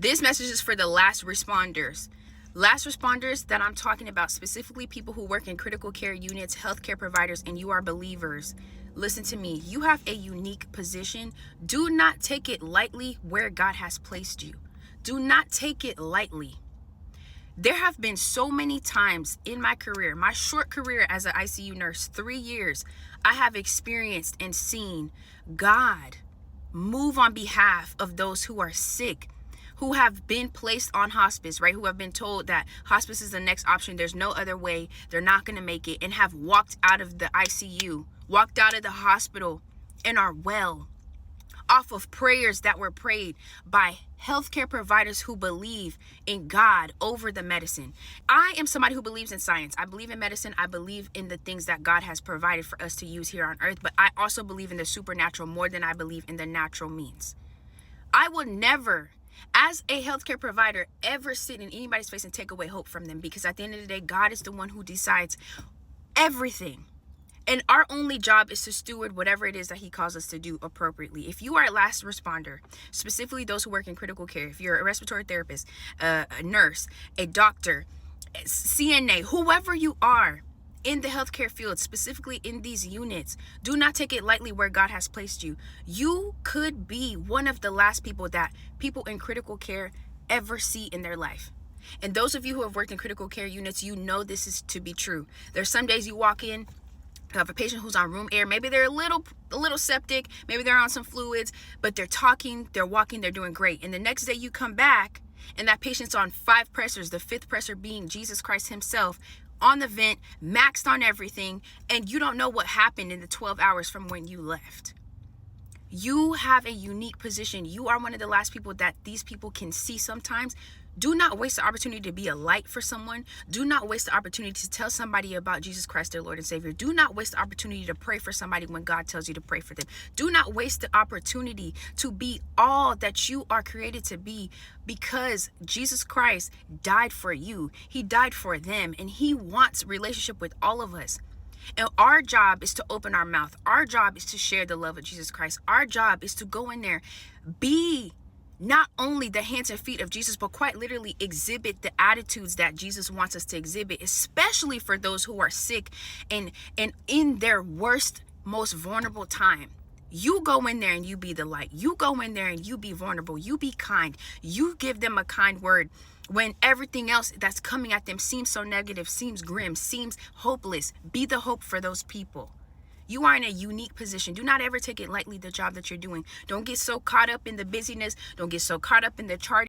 This message is for the last responders. Last responders that I'm talking about, specifically people who work in critical care units, healthcare providers, and you are believers. Listen to me. You have a unique position. Do not take it lightly where God has placed you. Do not take it lightly. There have been so many times in my career, my short career as an ICU nurse, 3 years, I have experienced and seen God move on behalf of those who are sick, who have been placed on hospice, right? Who have been told that hospice is the next option. There's no other way. They're not going to make it, and have walked out of the ICU, walked out of the hospital, and are well off of prayers that were prayed by healthcare providers who believe in God over the medicine. I am somebody who believes in science. I believe in medicine. I believe in the things that God has provided for us to use here on earth, but I also believe in the supernatural more than I believe in the natural means. I would never, as a healthcare provider, ever sit in anybody's face and take away hope from them, because at the end of the day, God is the one who decides everything. And our only job is to steward whatever it is that he calls us to do appropriately. If you are a last responder, specifically those who work in critical care, if you're a respiratory therapist, a nurse, a doctor, CNA, whoever you are in the healthcare field, specifically in these units, do not take it lightly where God has placed you. You could be one of the last people that people in critical care ever see in their life. And those of you who have worked in critical care units, you know this is to be true. There's some days you walk in, you have a patient who's on room air. Maybe they're a little septic. Maybe they're on some fluids, but they're talking, they're walking, they're doing great. And the next day you come back and that patient's on 5 pressors, the 5th pressor being Jesus Christ himself, on the vent, maxed on everything, and you don't know what happened in the 12 hours from when you left. You have a unique position. You are one of the last people that these people can see sometimes. Do not waste the opportunity to be a light for someone. Do not waste the opportunity to tell somebody about Jesus Christ, their Lord and Savior. Do not waste the opportunity to pray for somebody when God tells you to pray for them. Do not waste the opportunity to be all that you are created to be, because Jesus Christ died for you. He died for them, and he wants relationship with all of us. And our job is to open our mouth. Our job is to share the love of Jesus Christ. Our job is to go in there, be not only the hands and feet of Jesus, but quite literally exhibit the attitudes that Jesus wants us to exhibit, especially for those who are sick and in their worst, most vulnerable time. You go in there and you be the light. You go in there and you be vulnerable. You be kind. You give them a kind word when everything else that's coming at them seems so negative, seems grim, seems hopeless. Be the hope for those people. You are in a unique position. Do not ever take it lightly, the job that you're doing. Don't get so caught up in the busyness. Don't get so caught up in the charting.